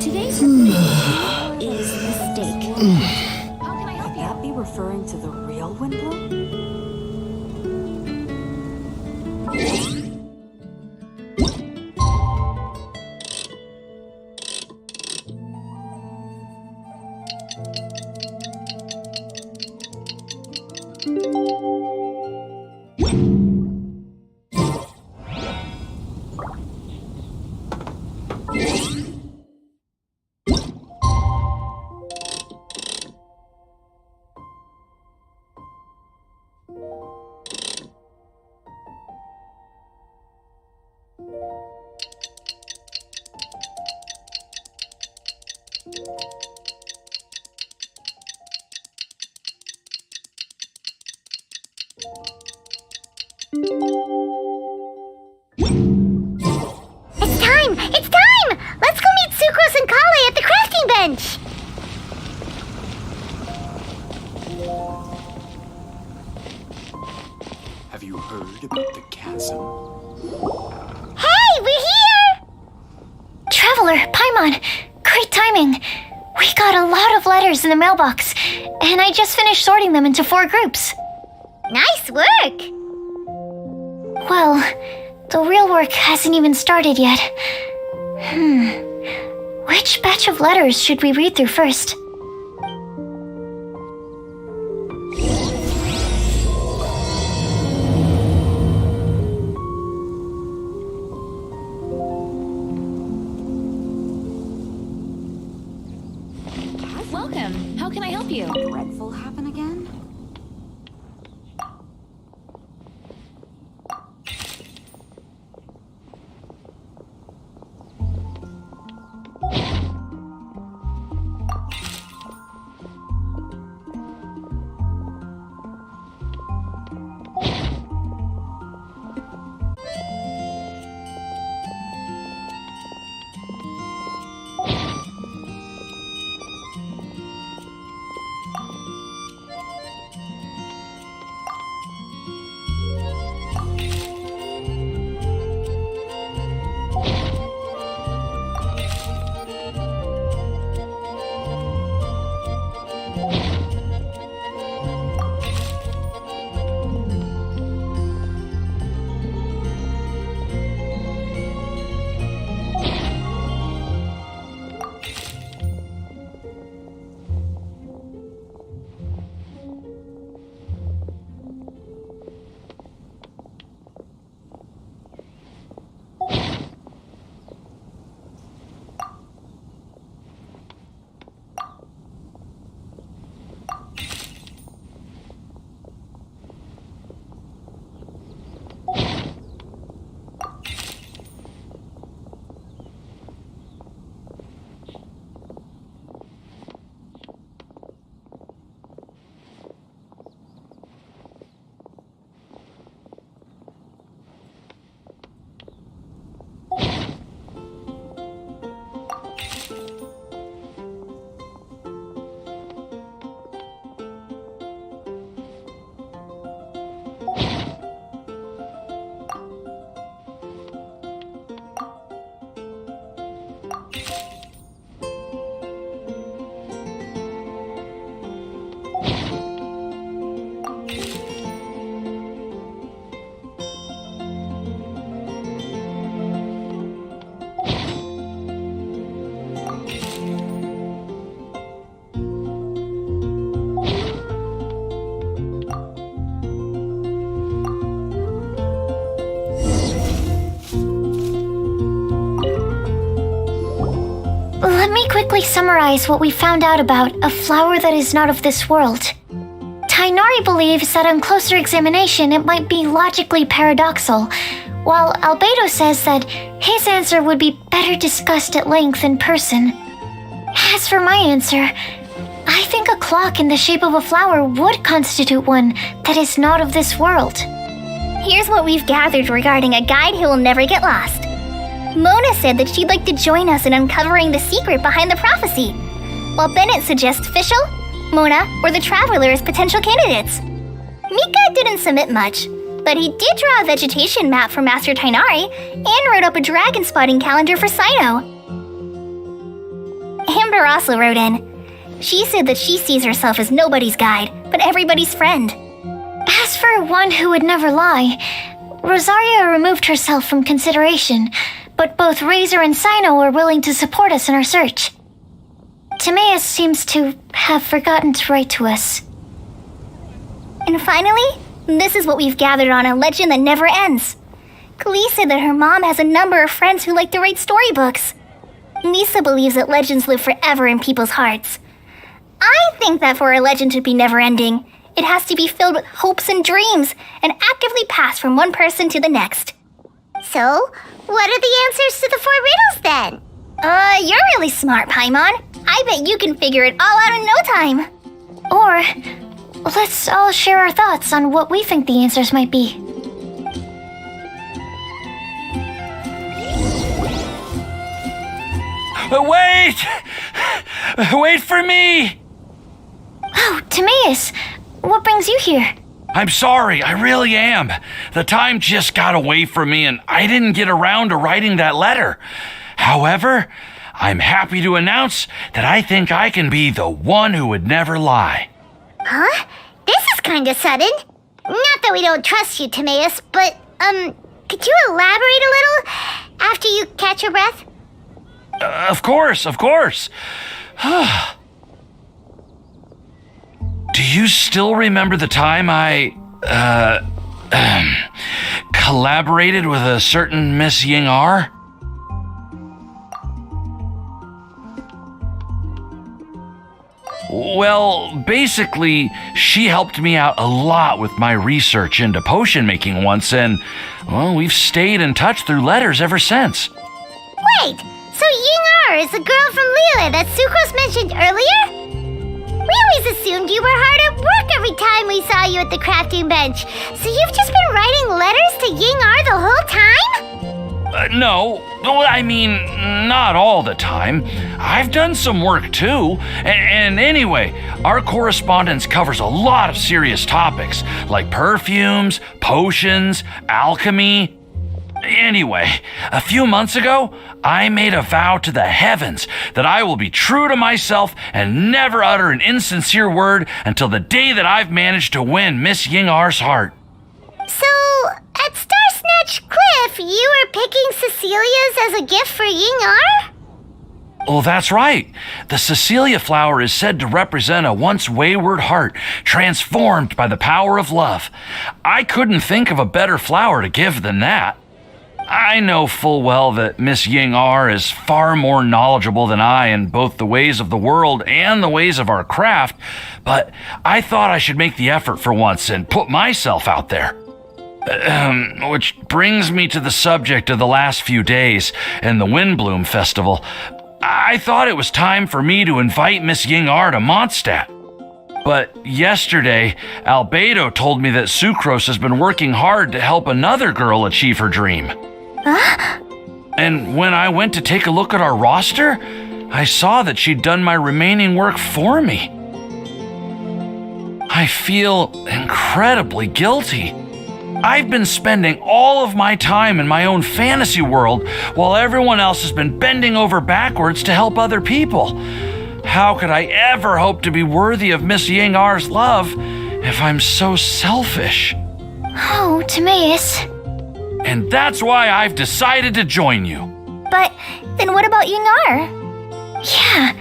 Today's is mistake. How can I help you? Could that be referring to the real Windbloom? It's time! Let's go meet Sucrose and Kale at the crafting bench! Have you heard about the chasm? Hey, we're here! Traveler, Paimon, great timing. We got a lot of letters in the mailbox, and I just finished sorting them into 4 groups. Nice work! Well, the real work hasn't even started yet. Which batch of letters should we read through first? Welcome. How can I help you? Dreadful happen again? Let me quickly summarize what we found out about a flower that is not of this world. Tainari believes that on closer examination it might be logically paradoxal, while Albedo says that his answer would be better discussed at length in person. As for my answer, I think a clock in the shape of a flower would constitute one that is not of this world. Here's what we've gathered regarding a guide who will never get lost. Mona said that she'd like to join us in uncovering the secret behind the prophecy, while Bennett suggests Fischl, Mona, or the Traveler as potential candidates. Mika didn't submit much, but he did draw a vegetation map for Master Tainari and wrote up a dragon spotting calendar for Sino. Summer also wrote in. She said that she sees herself as nobody's guide, but everybody's friend. As for one who would never lie, Rosaria removed herself from consideration, but both Razor and Sino were willing to support us in our search. Timaeus seems to have forgotten to write to us. And finally, this is what we've gathered on a legend that never ends. Klee said that her mom has a number of friends who like to write storybooks. Lisa believes that legends live forever in people's hearts. I think that for a legend to be never-ending, it has to be filled with hopes and dreams and actively passed from one person to the next. So, what are the answers to the 4 riddles then? You're really smart, Paimon. I bet you can figure it all out in no time. Or, let's all share our thoughts on what we think the answers might be. Wait! Wait for me! Oh, Timaeus, what brings you here? I'm sorry, I really am. The time just got away from me and I didn't get around to writing that letter. However, I'm happy to announce that I think I can be the one who would never lie. Huh? This is kinda sudden. Not that we don't trust you, Timaeus, but, could you elaborate a little after you catch your breath? Of course. Do you still remember the time I, collaborated with a certain Miss Ying-R? Well, basically, she helped me out a lot with my research into potion making once, and, well, we've stayed in touch through letters ever since. Wait, so Ying-R is the girl from Liyue that Sucrose mentioned earlier? We always assumed you were hard at work every time we saw you at the crafting bench. So you've just been writing letters to Ying-R the whole time? No, I mean, not all the time. I've done some work too. And anyway, our correspondence covers a lot of serious topics, like perfumes, potions, alchemy. Anyway, a few months ago, I made a vow to the heavens that I will be true to myself and never utter an insincere word until the day that I've managed to win Miss Ying-R's heart. So, at Star Snatch Cliff, you were picking Cecilia's as a gift for Ying-R? Well, that's right. The Cecilia flower is said to represent a once wayward heart transformed by the power of love. I couldn't think of a better flower to give than that. I know full well that Miss Ying-R is far more knowledgeable than I in both the ways of the world and the ways of our craft, but I thought I should make the effort for once and put myself out there. Which brings me to the subject of the last few days and the WINDBLUME Festival. I thought it was time for me to invite Miss Ying-R to Mondstadt. But yesterday, Albedo told me that Sucrose has been working hard to help another girl achieve her dream. Huh? And when I went to take a look at our roster, I saw that she'd done my remaining work for me. I feel incredibly guilty. I've been spending all of my time in my own fantasy world while everyone else has been bending over backwards to help other people. How could I ever hope to be worthy of Miss Ying-R's love if I'm so selfish? Oh, Timaeus. And that's why I've decided to join you. But then what about Ying-R? Yeah,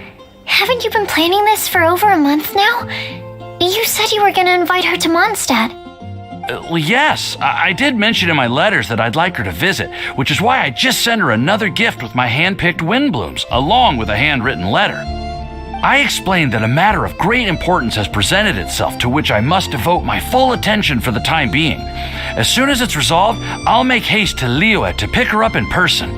haven't you been planning this for over a month now? You said you were going to invite her to Mondstadt. Yes, I did mention in my letters that I'd like her to visit, which is why I just sent her another gift with my hand-picked WINDBLUME'S, along with a handwritten letter. I explained that a matter of great importance has presented itself to which I must devote my full attention for the time being. As soon as it's resolved, I'll make haste to Liyue to pick her up in person.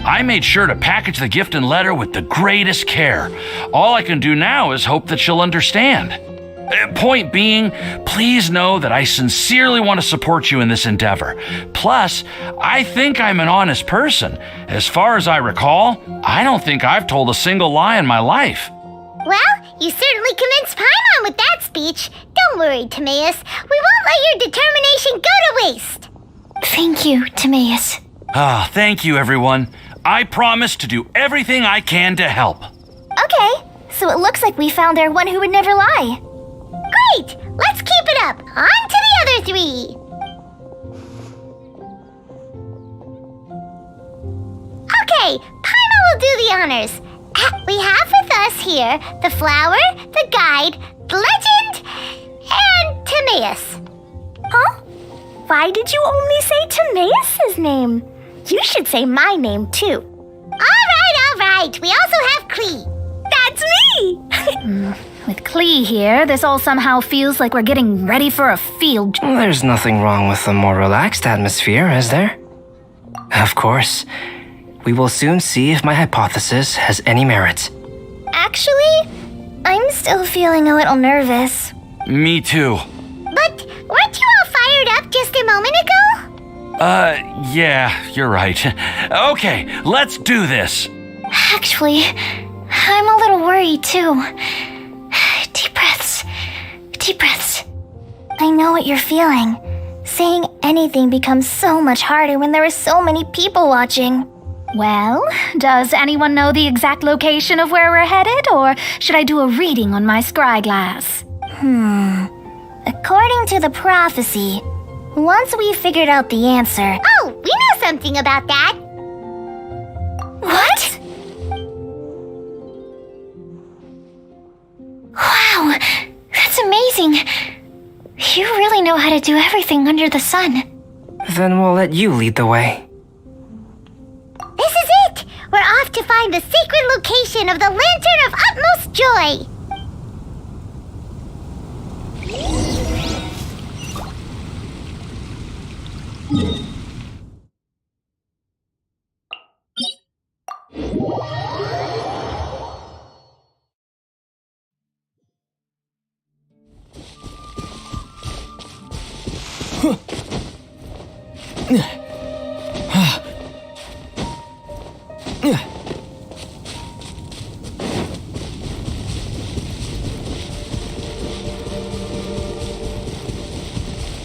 I made sure to package the gift and letter with the greatest care. All I can do now is hope that she'll understand. Point being, please know that I sincerely want to support you in this endeavor. Plus, I think I'm an honest person. As far as I recall, I don't think I've told a single lie in my life. Well, you certainly convinced Paimon with that speech. Don't worry, Timaeus. We won't let your determination go to waste. Thank you, Timaeus. Thank you, everyone. I promise to do everything I can to help. Okay, so it looks like we found our one who would never lie. Great! Let's keep it up. On to the other three. Okay, Paimon will do the honors. We have with us here the flower, the guide, the legend, and Timaeus. Huh? Why did you only say Timaeus' name? You should say my name too. All right. We also have Klee. That's me! With Klee here, this all somehow feels like we're getting ready for a field. There's nothing wrong with a more relaxed atmosphere, is there? Of course. We will soon see if my hypothesis has any merit. Actually, I'm still feeling a little nervous. Me too. But weren't you all fired up just a moment ago? Yeah, you're right. Okay, let's do this. Actually, I'm a little worried too. Deep breaths. Deep breaths. I know what you're feeling. Saying anything becomes so much harder when there are so many people watching. Well, does anyone know the exact location of where we're headed, or should I do a reading on my scry glass? According to the prophecy, once we figured out the answer... Oh, we know something about that. What? Wow, that's amazing. You really know how to do everything under the sun. Then we'll let you lead the way. This is it. We're off to find the sacred location of the Lantern of Utmost Joy.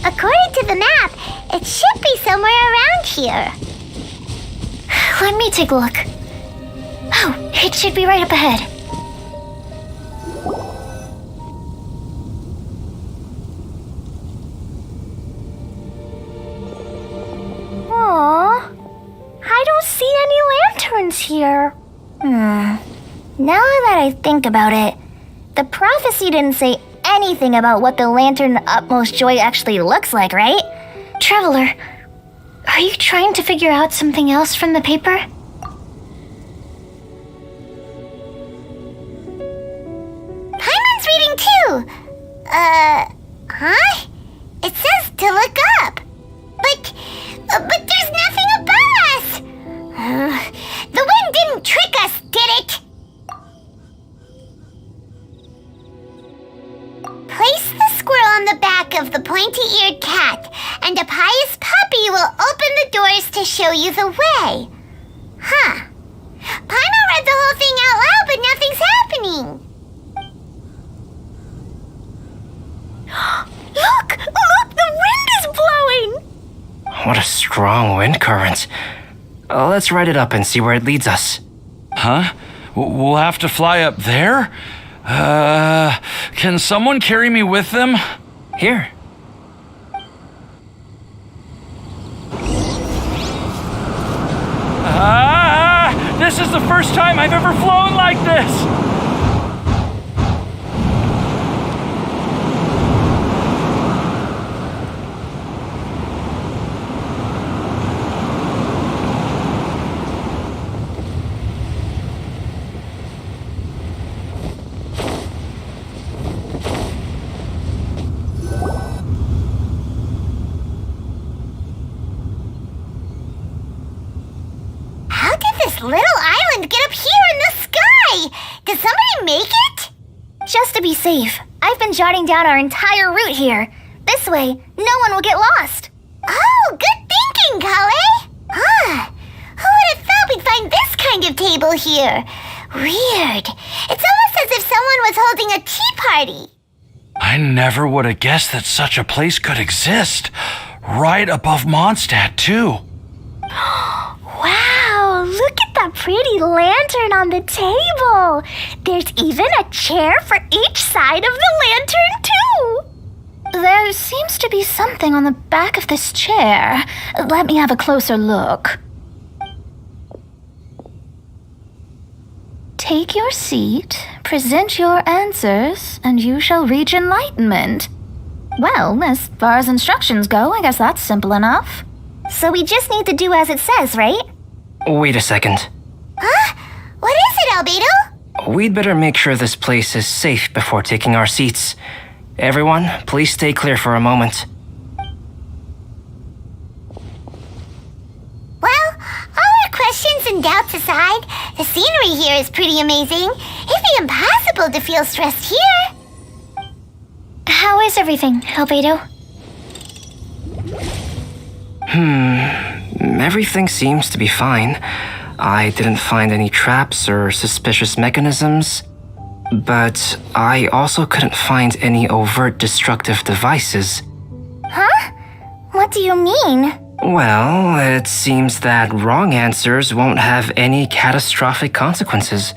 According to the map, it should be somewhere around here. Let me take a look. Oh, it should be right up ahead. Aww, I don't see any lanterns here. Now that I think about it, the prophecy didn't say anything about what the Lantern of Utmost Joy actually looks like, right? Traveler, are you trying to figure out something else from the paper? Paimon's reading too. Huh? It says to look up. But there's nothing above us. The wind didn't trick us, did it? Place the squirrel on the back of the pointy-eared cat, and a pious puppy will open the doors to show you the way. Huh. Paimon read the whole thing out loud, but nothing's happening. Look, the wind is blowing! What a strong wind current. Let's write it up and see where it leads us. Huh? We'll have to fly up there? Can someone carry me with them? Here. This is the first time I've ever flown like this! Little island get up here in the sky? Did somebody make it? Just to be safe, I've been jotting down our entire route here. This way, no one will get lost. Oh, good thinking, Kale. Who would have thought we'd find this kind of table here? Weird. It's almost as if someone was holding a tea party. I never would have guessed that such a place could exist. Right above Mondstadt, too. Wow, look at a pretty lantern on the table. There's even a chair for each side of the lantern, too. There seems to be something on the back of this chair. Let me have a closer look. Take your seat, present your answers, and you shall reach enlightenment. Well, as far as instructions go, I guess that's simple enough. So we just need to do as it says, right? Wait a second. Huh? What is it, Albedo? We'd better make sure this place is safe before taking our seats. Everyone, please stay clear for a moment. Well, all our questions and doubts aside, the scenery here is pretty amazing. It'd be impossible to feel stressed here. How is everything, Albedo? Everything seems to be fine. I didn't find any traps or suspicious mechanisms, but I also couldn't find any overt destructive devices. Huh? What do you mean? Well, it seems that wrong answers won't have any catastrophic consequences.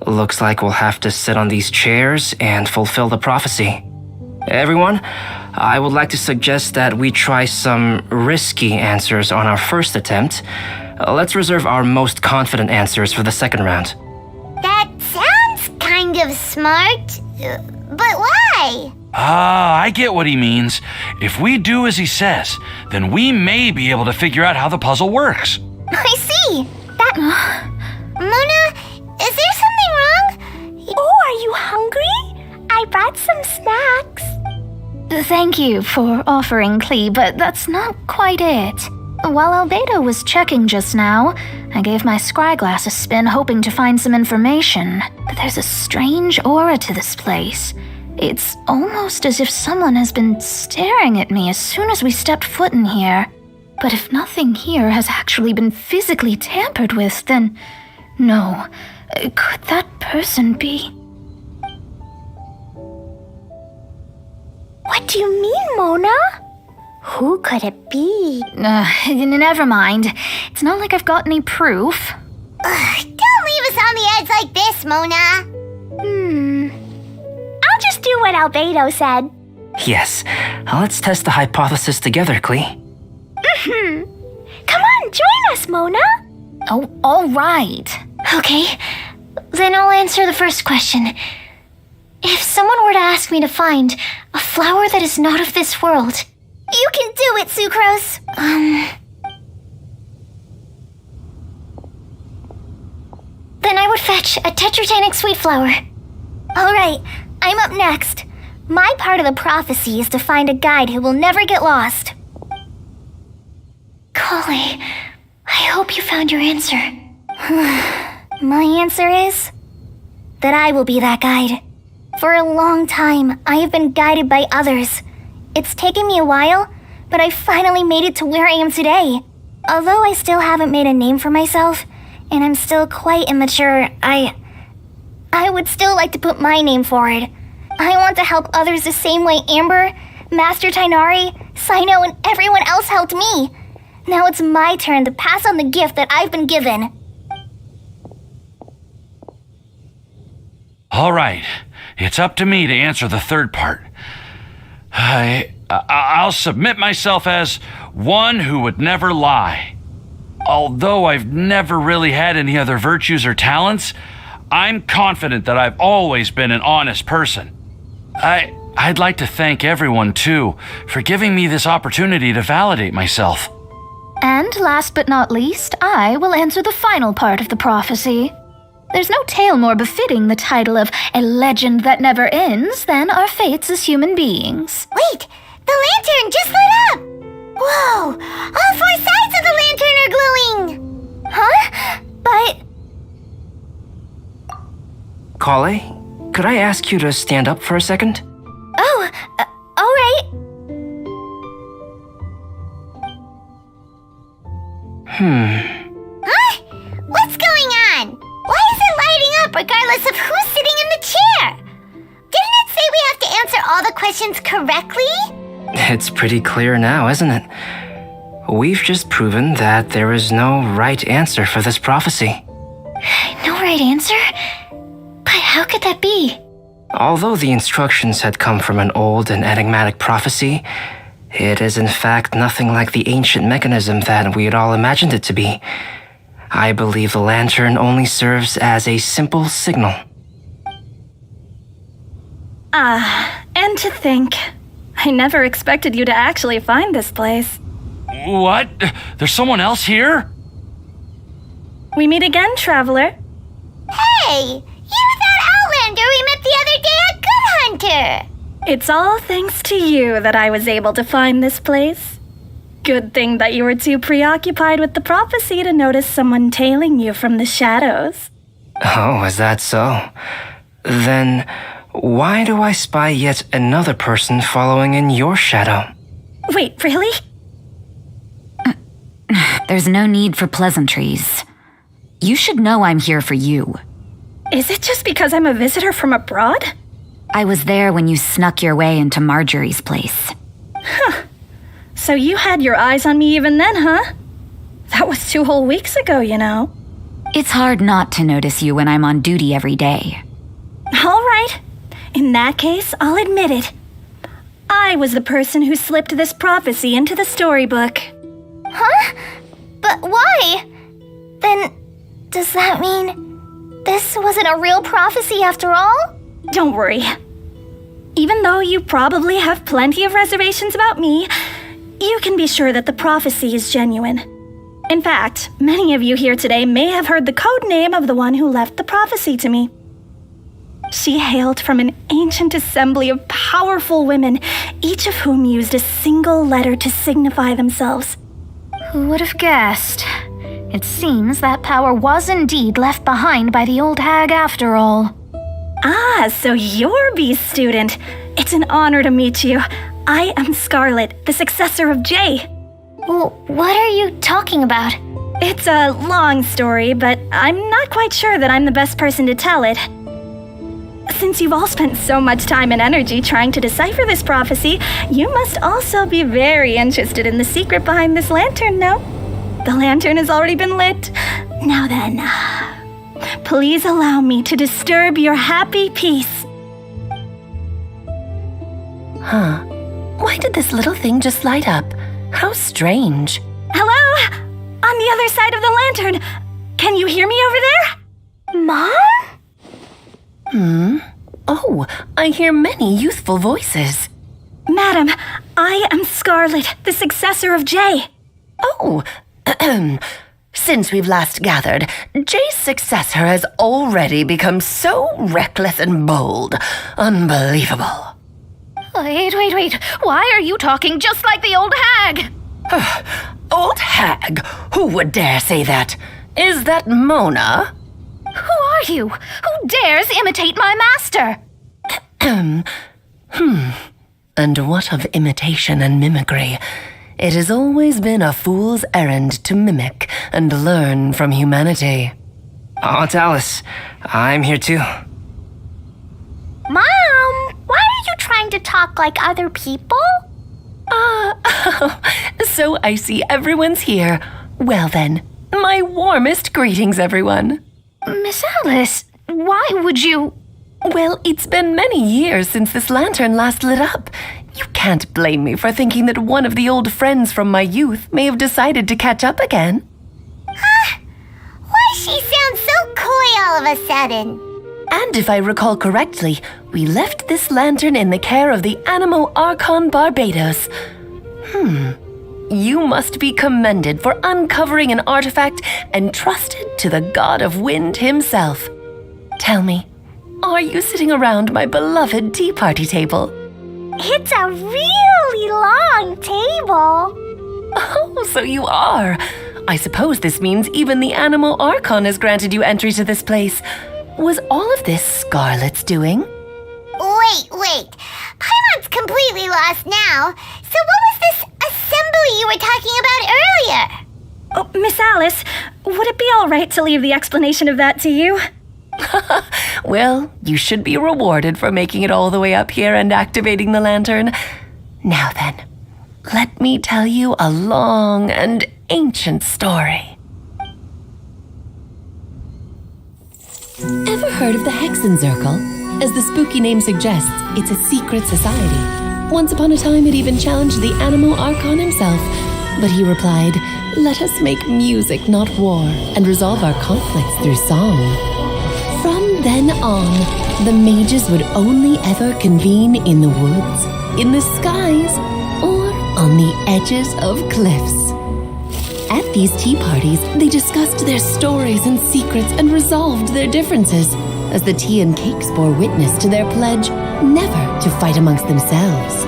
Looks like we'll have to sit on these chairs and fulfill the prophecy. Everyone, I would like to suggest that we try some risky answers on our first attempt. Let's reserve our most confident answers for the second round. That sounds kind of smart, but why? I get what he means. If we do as he says, then we may be able to figure out how the puzzle works. I see. Mona, is there something wrong? Oh, are you hungry? I brought some snacks. Thank you for offering, Klee, but that's not quite it. While Albedo was checking just now, I gave my scryglass a spin hoping to find some information. But there's a strange aura to this place. It's almost as if someone has been staring at me as soon as we stepped foot in here. But if nothing here has actually been physically tampered with, then no. Could that person be? What do you mean, Mona? Who could it be? Never mind. It's not like I've got any proof. Don't leave us on the edge like this, Mona. I'll just do what Albedo said. Yes, let's test the hypothesis together, Klee. Come on, join us, Mona. Oh, all right. Okay, then I'll answer the first question. If someone were to ask me to find a flower that is not of this world, You can do it, Sucrose. then I would fetch a tetragenic sweet flower. All right, I'm up next. My part of the prophecy is to find a guide who will never get lost. Kali, I hope you found your answer. My answer is that I will be that guide. For a long time, I have been guided by others. It's taken me a while, but I finally made it to where I am today. Although I still haven't made a name for myself, and I'm still quite immature, I would still like to put my name forward. I want to help others the same way Amber, Master Tainari, Sino, and everyone else helped me. Now it's my turn to pass on the gift that I've been given. All right, it's up to me to answer the third part. I'll submit myself as one who would never lie. Although I've never really had any other virtues or talents, I'm confident that I've always been an honest person. I'd like to thank everyone, too, for giving me this opportunity to validate myself. And last but not least, I will answer the final part of the prophecy. There's no tale more befitting the title of a legend that never ends than our fates as human beings. Wait, the lantern just lit up! Whoa, all four sides of the lantern are glowing! Huh? But Kale, could I ask you to stand up for a second? all right. Huh? What's going on? Why is it lighting up regardless of who's sitting in the chair? Didn't it say we have to answer all the questions correctly? It's pretty clear now, isn't it? we've just proven that there is no right answer for this prophecy. No right answer? But how could that be? Although the instructions had come from an old and enigmatic prophecy, it is in fact nothing like the ancient mechanism that we had all imagined it to be. I believe the lantern only serves as a simple signal. And to think, I never expected you to actually find this place. What? There's someone else here? We meet again, traveler. Hey, you're that Outlander we met the other day at Good Hunter. It's all thanks to you that I was able to find this place. Good thing that you were too preoccupied with the prophecy to notice someone tailing you from the shadows. Oh, is that so? Then why do I spy yet another person following in your shadow? Wait, really? There's no need for pleasantries. You should know I'm here for you. Is it just because I'm a visitor from abroad? I was there when you snuck your way into Marjorie's place. So you had your eyes on me even then, huh? That was 2 whole weeks ago, you know. It's hard not to notice you when I'm on duty every day. All right. In that case, I'll admit it. I was the person who slipped this prophecy into the storybook. Huh? But why? Then, does that mean this wasn't a real prophecy after all? Don't worry. Even though you probably have plenty of reservations about me, you can be sure that the prophecy is genuine. In fact, many of you here today may have heard the code name of the one who left the prophecy to me. She hailed from an ancient assembly of powerful women, each of whom used a single letter to signify themselves. Who would have guessed? It seems that power was indeed left behind by the old hag after all. Ah, so you're B's student. It's an honor to meet you. I am Scarlet, the successor of Jay. Well, what are you talking about? It's a long story, but I'm not quite sure that I'm the best person to tell it. Since you've all spent so much time and energy trying to decipher this prophecy, you must also be very interested in the secret behind this lantern, no? The lantern has already been lit. Now then, please allow me to disturb your happy peace. Huh. Why did this little thing just light up? How strange. Hello? On the other side of the lantern. Can you hear me over there? Mom? Oh, I hear many youthful voices. Madam, I am Scarlet, the successor of Jay. Oh, since we've last gathered, Jay's successor has already become so reckless and bold. Unbelievable. Wait. Why are you talking just like the old hag? Old hag? Who would dare say that? Is that Mona? Who are you? Who dares imitate my master? And what of imitation and mimicry? It has always been a fool's errand to mimic and learn from humanity. Aunt Alice, I'm here too. Mom, why are you trying to talk like other people? So I see everyone's here. Well then, my warmest greetings, everyone. Miss Alice, why would you... Well, it's been many years since this lantern last lit up. You can't blame me for thinking that one of the old friends from my youth may have decided to catch up again. Why she sounds so coy all of a sudden? And if I recall correctly, we left this lantern in the care of the Animo Archon Barbados. You must be commended for uncovering an artifact entrusted to the god of wind himself. Tell me, are you sitting around my beloved tea party table? It's a really long table. Oh, so you are. I suppose this means even the Animo Archon has granted you entry to this place. Was all of this Scarlet's doing? Wait. Paimon's completely lost now. So what was this assembly you were talking about earlier? Oh, Miss Alice, would it be all right to leave the explanation of that to you? Well, you should be rewarded for making it all the way up here and activating the lantern. Now then, let me tell you a long and ancient story. Ever heard of the Hexenzirkel? As the spooky name suggests, it's a secret society. Once upon a time, it even challenged the Animo Archon himself. But he replied, "Let us make music, not war, and resolve our conflicts through song." From then on, the mages would only ever convene in the woods, in the skies, or on the edges of cliffs. At these tea parties, they discussed their stories and secrets and resolved their differences, as the tea and cakes bore witness to their pledge never to fight amongst themselves.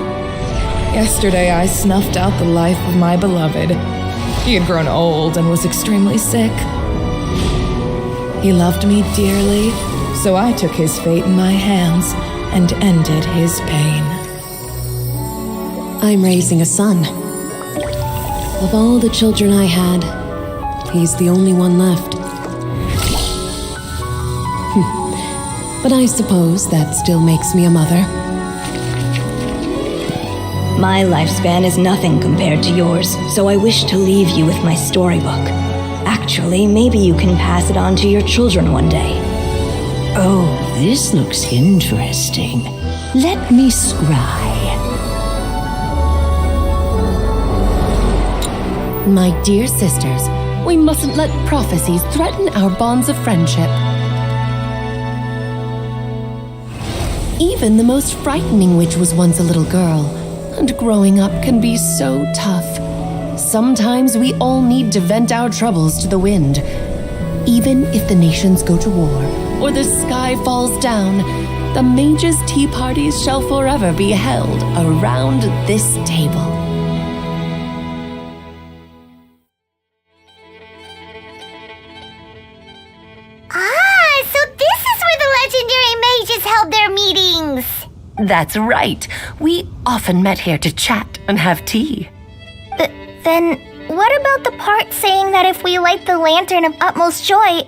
Yesterday I snuffed out the life of my beloved. He had grown old and was extremely sick. He loved me dearly, so I took his fate in my hands and ended his pain. I'm raising a son. Of all the children I had, he's the only one left. But I suppose that still makes me a mother. My lifespan is nothing compared to yours, so I wish to leave you with my storybook. Actually, maybe you can pass it on to your children one day. Oh, this looks interesting. Let me scry. My dear sisters, we mustn't let prophecies threaten our bonds of friendship. Even the most frightening witch was once a little girl, and growing up can be so tough. Sometimes we all need to vent our troubles to the wind. Even if the nations go to war, or the sky falls down, the mages' tea parties shall forever be held around this table. So this is where the legendary mages held their meetings. That's right. We often met here to chat and have tea. Then, what about the part saying that if we light the lantern of utmost joy,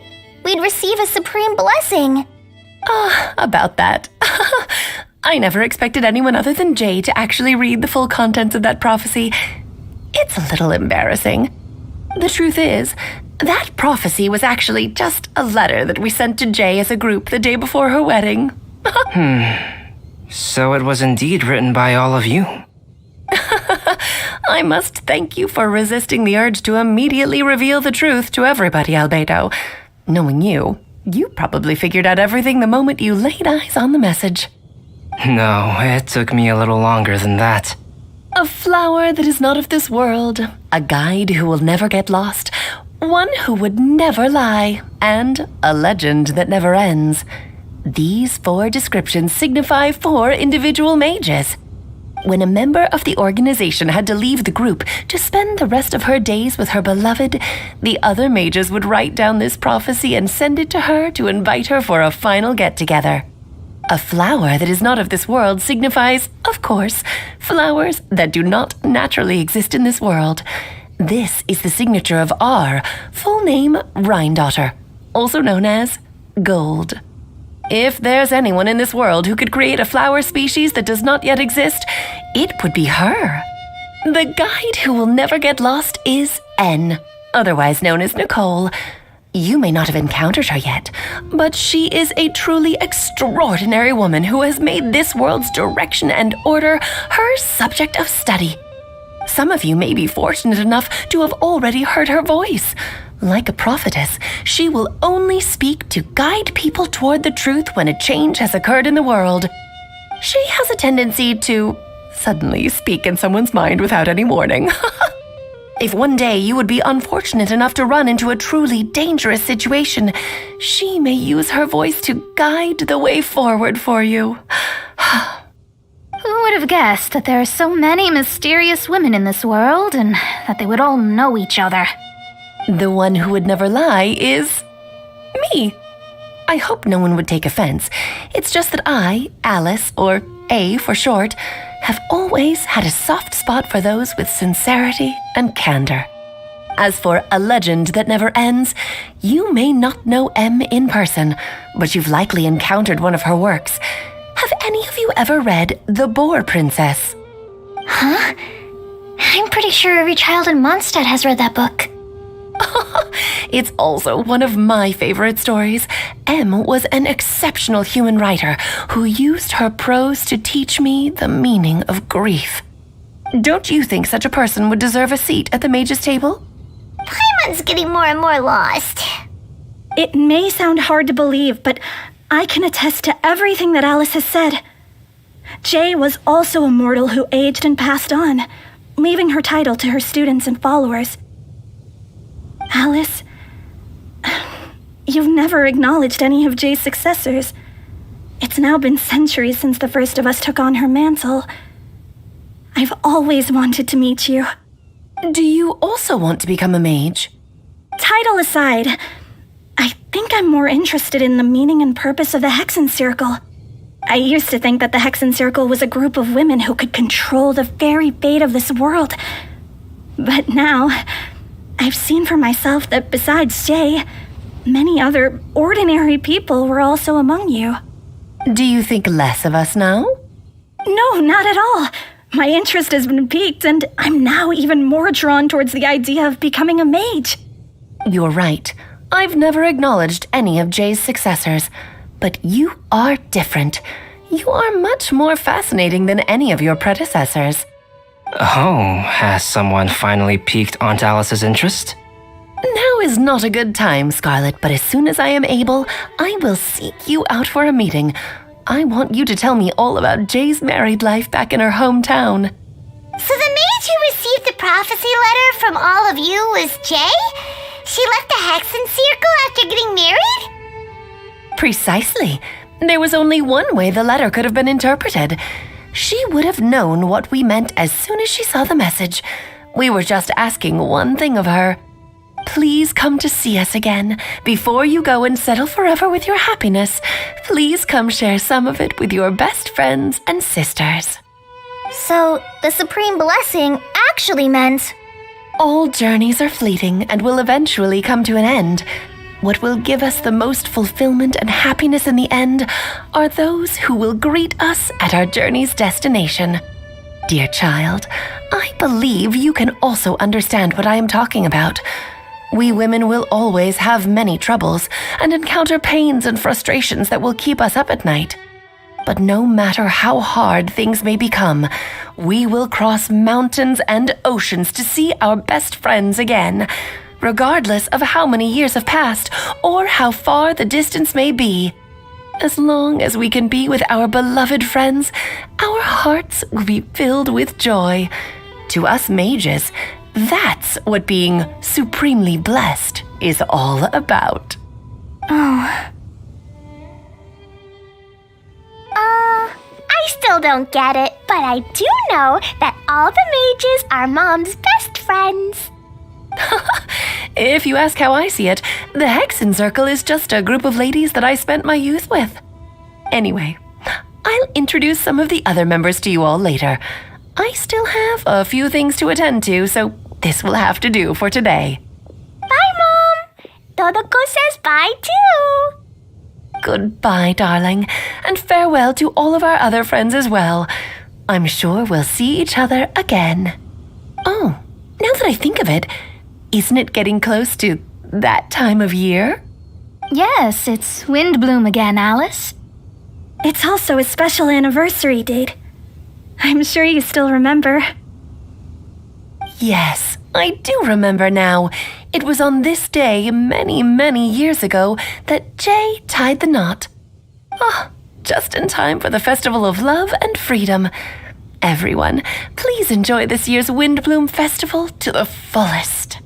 we'd receive a supreme blessing? About that. I never expected anyone other than Jay to actually read the full contents of that prophecy. It's a little embarrassing. The truth is, that prophecy was actually just a letter that we sent to Jay as a group the day before her wedding. So it was indeed written by all of you. I must thank you for resisting the urge to immediately reveal the truth to everybody, Albedo. Knowing you, you probably figured out everything the moment you laid eyes on the message. No, it took me a little longer than that. A flower that is not of this world, a guide who will never get lost, one who would never lie, and a legend that never ends. These 4 descriptions signify 4 individual mages. When a member of the organization had to leave the group to spend the rest of her days with her beloved, the other mages would write down this prophecy and send it to her to invite her for a final get-together. A flower that is not of this world signifies, of course, flowers that do not naturally exist in this world. This is the signature of our full name, Rhindaughter, also known as Gold. If there's anyone in this world who could create a flower species that does not yet exist, it would be her. The guide who will never get lost is N, otherwise known as Nicole. You may not have encountered her yet, but she is a truly extraordinary woman who has made this world's direction and order her subject of study. Some of you may be fortunate enough to have already heard her voice. Like a prophetess, she will only speak to guide people toward the truth when a change has occurred in the world. She has a tendency to suddenly speak in someone's mind without any warning. If one day you would be unfortunate enough to run into a truly dangerous situation, she may use her voice to guide the way forward for you. Who would have guessed that there are so many mysterious women in this world and that they would all know each other? The one who would never lie is me. I hope no one would take offense. It's just that I, Alice, or A for short, have always had a soft spot for those with sincerity and candor. As for a legend that never ends, you may not know M in person, but you've likely encountered one of her works. Have any of you ever read The Boar Princess? Huh? I'm pretty sure every child in Mondstadt has read that book. It's also one of my favorite stories. Em was an exceptional human writer who used her prose to teach me the meaning of grief. Don't you think such a person would deserve a seat at the mage's table? Paimon's getting more and more lost. It may sound hard to believe, but I can attest to everything that Alice has said. Jay was also a mortal who aged and passed on, leaving her title to her students and followers. Alice, you've never acknowledged any of Jay's successors. It's now been centuries since the first of us took on her mantle. I've always wanted to meet you. Do you also want to become a mage? Title aside, I think I'm more interested in the meaning and purpose of the Hexen Circle. I used to think that the Hexen Circle was a group of women who could control the very fate of this world. But now, I've seen for myself that besides Jay, many other ordinary people were also among you. Do you think less of us now? No, not at all. My interest has been piqued, and I'm now even more drawn towards the idea of becoming a mage. You're right. I've never acknowledged any of Jay's successors, but you are different. You are much more fascinating than any of your predecessors. Oh, has someone finally piqued Aunt Alice's interest? Now is not a good time, Scarlet, but as soon as I am able, I will seek you out for a meeting. I want you to tell me all about Jay's married life back in her hometown. So the mage who received the prophecy letter from all of you was Jay? She left the Hexen Circle after getting married? Precisely. There was only one way the letter could have been interpreted. She would have known what we meant as soon as she saw the message. We were just asking one thing of her. Please come to see us again. Before you go and settle forever with your happiness, please come share some of it with your best friends and sisters. So, the Supreme Blessing actually meant... All journeys are fleeting and will eventually come to an end. What will give us the most fulfillment and happiness in the end are those who will greet us at our journey's destination. Dear child, I believe you can also understand what I am talking about. We women will always have many troubles and encounter pains and frustrations that will keep us up at night. But no matter how hard things may become, we will cross mountains and oceans to see our best friends again, regardless of how many years have passed or how far the distance may be. As long as we can be with our beloved friends, our hearts will be filled with joy. To us mages, that's what being supremely blessed is all about. I still don't get it, but I do know that all the mages are Mom's best friends. If you ask how I see it, the Hexen Circle is just a group of ladies that I spent my youth with. Anyway, I'll introduce some of the other members to you all later. I still have a few things to attend to, so this will have to do for today. Bye, Mom. Todoko says bye, too. Goodbye, darling, and farewell to all of our other friends as well. I'm sure we'll see each other again. Oh, now that I think of it, isn't it getting close to that time of year? Yes, it's Windblume again, Alice. It's also a special anniversary date. I'm sure you still remember. Yes, I do remember now. It was on this day many, many years ago that Jay tied the knot. Just in time for the Festival of Love and Freedom. Everyone, please enjoy this year's Windblume Festival to the fullest.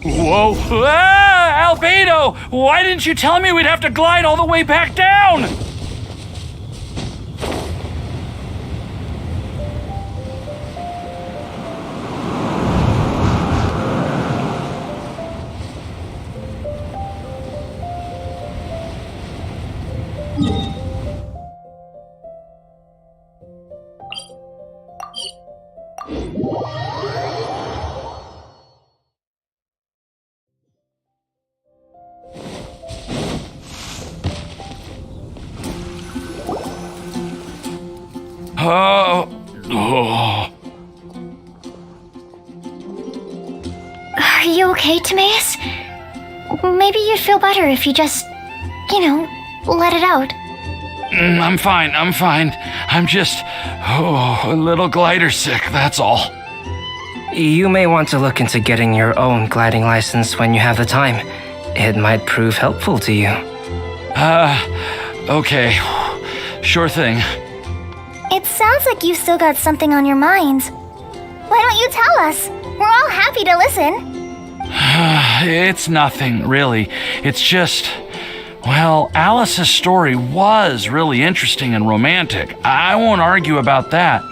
Whoa! Ah, Albedo! Why didn't you tell me we'd have to glide all the way back down? Are you okay, Timaeus? Maybe you'd feel better if you just, let it out. I'm fine. I'm just, a little glider sick, that's all. You may want to look into getting your own gliding license when you have the time. It might prove helpful to you. Okay. Sure thing. It sounds like you've still got something on your mind. Why don't you tell us? We're all happy to listen. It's nothing, really. It's just, well, Alice's story was really interesting and romantic. I won't argue about that.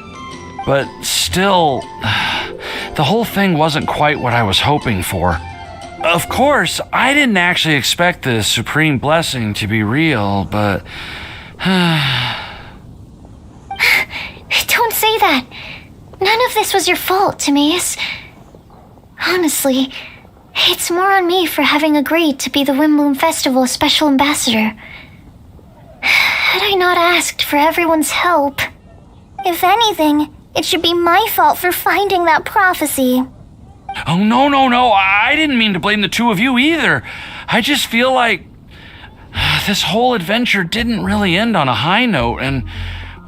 But still, the whole thing wasn't quite what I was hoping for. Of course, I didn't actually expect the supreme blessing to be real, but... Don't say that. None of this was your fault, Timaeus. Honestly, it's more on me for having agreed to be the WINDBLUME Festival special ambassador. Had I not asked for everyone's help... If anything, it should be my fault for finding that prophecy. Oh, no. I didn't mean to blame the two of you either. I just feel like this whole adventure didn't really end on a high note, and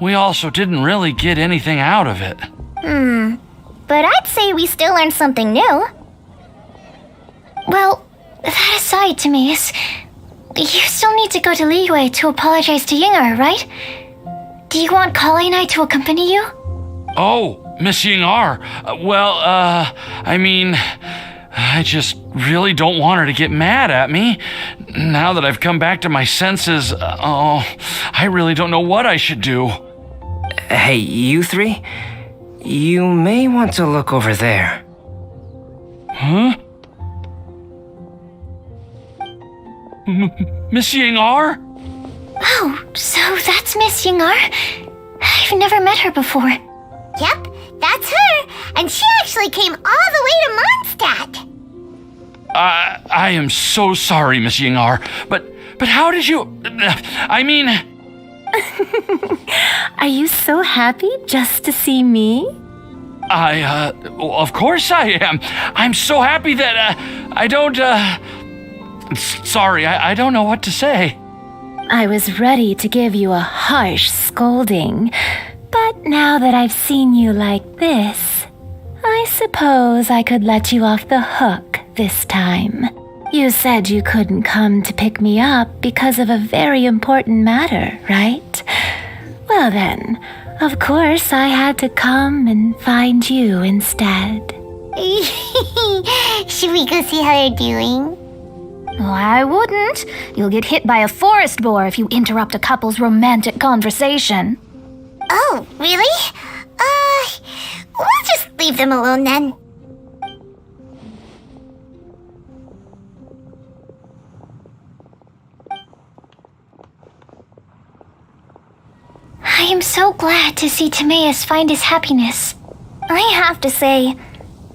we also didn't really get anything out of it. But I'd say we still learned something new. Well, that aside, Timaeus, you still need to go to Liyue to apologize to Yingar, right? Do you want Kali and I to accompany you? Oh, Miss Yingar. I just really don't want her to get mad at me. Now that I've come back to my senses, I really don't know what I should do. Hey, you three? You may want to look over there. Huh? Miss Yingar? Oh, so that's Miss Yingar? I've never met her before. Yep, that's her. And she actually came all the way to Mondstadt. I am so sorry, Miss Yingar, but how did you... Are you so happy just to see me? Of course I am. I'm so happy that, I don't, sorry, I don't know what to say. I was ready to give you a harsh scolding, but now that I've seen you like this, I suppose I could let you off the hook this time. You said you couldn't come to pick me up because of a very important matter, right? Well then, of course I had to come and find you instead. Should we go see how they're doing? Oh, I wouldn't. You'll get hit by a forest boar if you interrupt a couple's romantic conversation. Oh, really? We'll just leave them alone then. I am so glad to see Timaeus find his happiness. I have to say,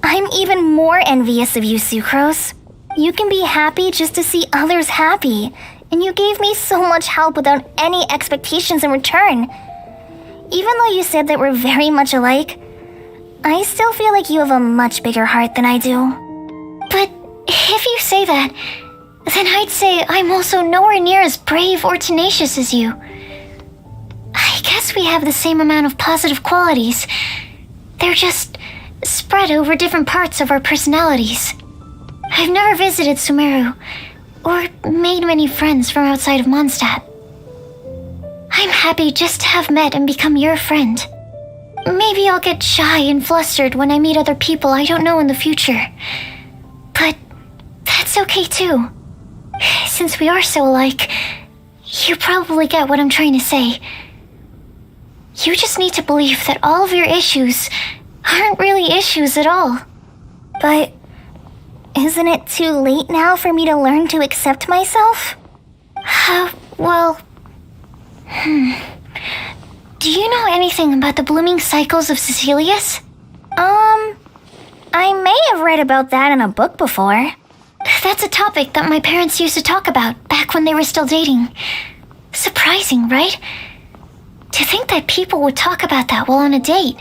I'm even more envious of you, Sucrose. You can be happy just to see others happy, and you gave me so much help without any expectations in return. Even though you said that we're very much alike, I still feel like you have a much bigger heart than I do. But if you say that, then I'd say I'm also nowhere near as brave or tenacious as you. I guess we have the same amount of positive qualities. They're just spread over different parts of our personalities. I've never visited Sumeru, or made many friends from outside of Mondstadt. I'm happy just to have met and become your friend. Maybe I'll get shy and flustered when I meet other people I don't know in the future. But that's okay too. Since we are so alike, you probably get what I'm trying to say. You just need to believe that all of your issues aren't really issues at all. But isn't it too late now for me to learn to accept myself? Do you know anything about the blooming cycles of Cecilius? I may have read about that in a book before. That's a topic that my parents used to talk about back when they were still dating. Surprising, right? To think that people would talk about that while on a date.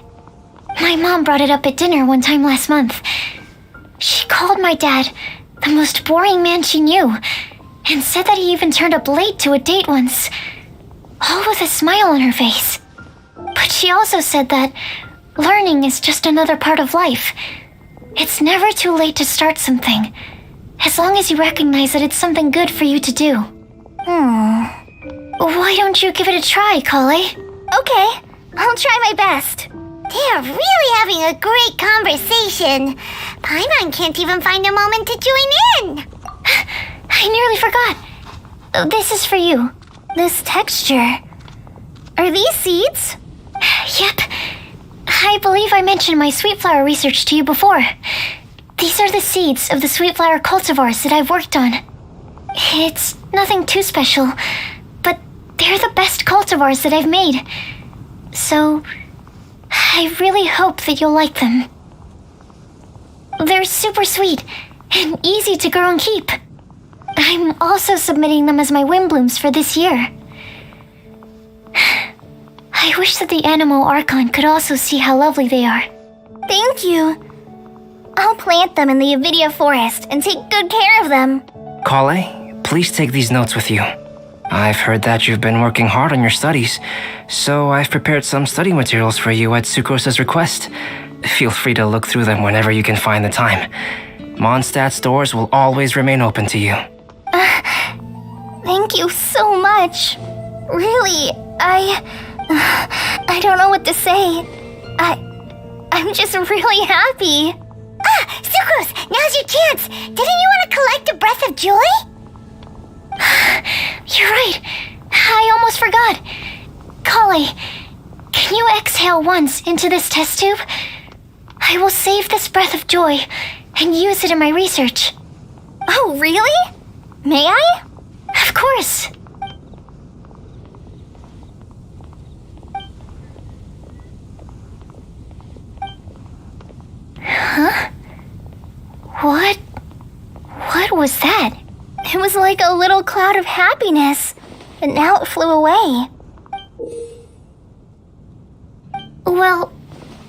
My mom brought it up at dinner one time last month. She called my dad the most boring man she knew, and said that he even turned up late to a date once, all with a smile on her face. But she also said that learning is just another part of life. It's never too late to start something, as long as you recognize that it's something good for you to do. Why don't you give it a try, Kale? Okay, I'll try my best. They are really having a great conversation. Paimon can't even find a moment to join in. I nearly forgot. This is for you. This texture. Are these seeds? Yep. I believe I mentioned my sweet flower research to you before. These are the seeds of the sweet flower cultivars that I've worked on. It's nothing too special, but they're the best cultivars that I've made. So, I really hope that you'll like them. They're super sweet and easy to grow and keep. I'm also submitting them as my WINDBLUME'S for this year. I wish that the Animo Archon could also see how lovely they are. Thank you. I'll plant them in the Avidia forest and take good care of them. Kale, please take these notes with you. I've heard that you've been working hard on your studies, so I've prepared some study materials for you at Sucrose's request. Feel free to look through them whenever you can find the time. Mondstadt's doors will always remain open to you. Thank you so much. Really, I don't know what to say. I'm just really happy. Sucrose, now's your chance. Didn't you want to collect a breath of joy? You're right. I almost forgot. Kale, can you exhale once into this test tube? I will save this breath of joy and use it in my research. Oh, really? May I? Of course. Huh? What was that? It was like a little cloud of happiness, but now it flew away. Well,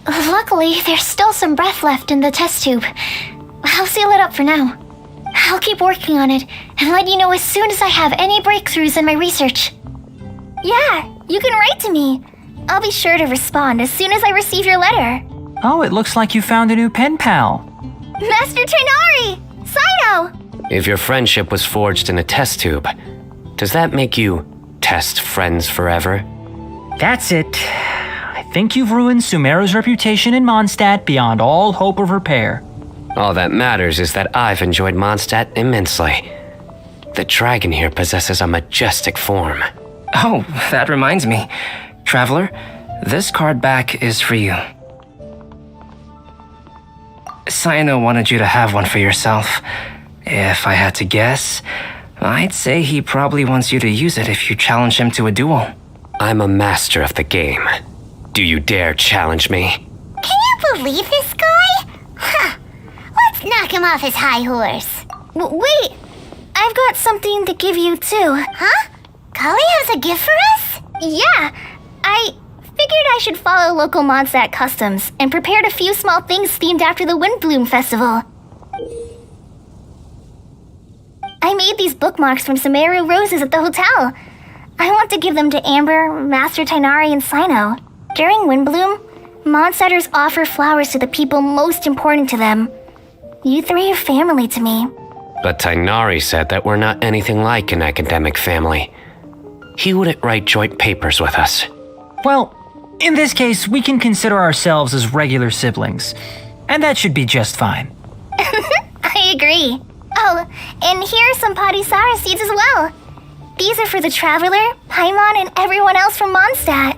luckily there's still some breath left in the test tube. I'll seal it up for now. I'll keep working on it and let you know as soon as I have any breakthroughs in my research. Yeah, you can write to me. I'll be sure to respond as soon as I receive your letter. Oh, it looks like you found a new pen pal. Master Tainari! Sino! If your friendship was forged in a test tube, does that make you test friends forever? That's it. I think you've ruined Sumeru's reputation in Mondstadt beyond all hope of repair. All that matters is that I've enjoyed Mondstadt immensely. The dragon here possesses a majestic form. Oh, that reminds me. Traveler, this card back is for you. Sino wanted you to have one for yourself. If I had to guess, I'd say he probably wants you to use it if you challenge him to a duel. I'm a master of the game. Do you dare challenge me? Can you believe this guy? Huh. Let's knock him off his high horse. Wait, I've got something to give you too. Huh? Kali has a gift for us? Yeah, I figured I should follow local Mondstadt customs and prepared a few small things themed after the WINDBLUME festival. I made these bookmarks from Sumeru roses at the hotel. I want to give them to Amber, Master Tainari, and Sino. During WINDBLUME, Mondstadters offer flowers to the people most important to them. You three are family to me. But Tainari said that we're not anything like an academic family. He wouldn't write joint papers with us. Well, in this case, we can consider ourselves as regular siblings, and that should be just fine. I agree. Oh, and here are some Padisara seeds as well. These are for the Traveler, Paimon, and everyone else from Mondstadt.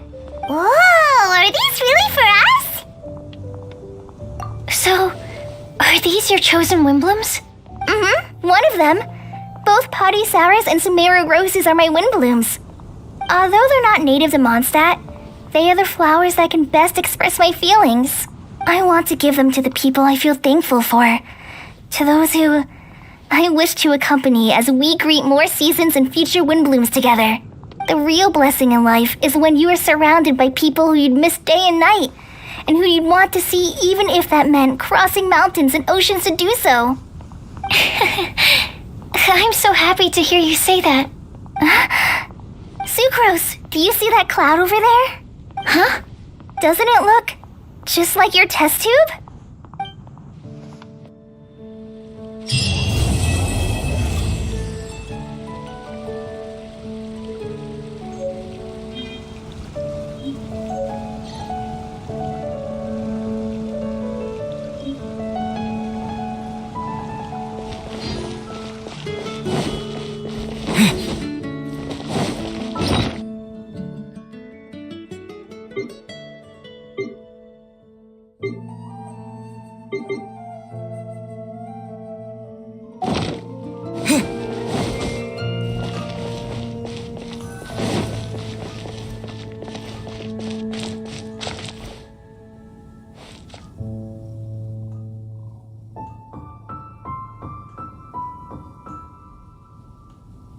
Whoa, are these really for us? So, are these your chosen WINDBLUME'S? Mm-hmm, one of them. Both Padisaras and Sumeru roses are my WINDBLUME'S. Although they're not native to Mondstadt, they are the flowers that can best express my feelings. I want to give them to the people I feel thankful for. To those who I wish to accompany as we greet more seasons and future WINDBLUME'S together. The real blessing in life is when you are surrounded by people who you'd miss day and night, and who you'd want to see even if that meant crossing mountains and oceans to do so. I'm so happy to hear you say that. Sucrose, do you see that cloud over there? Huh? Doesn't it look just like your test tube?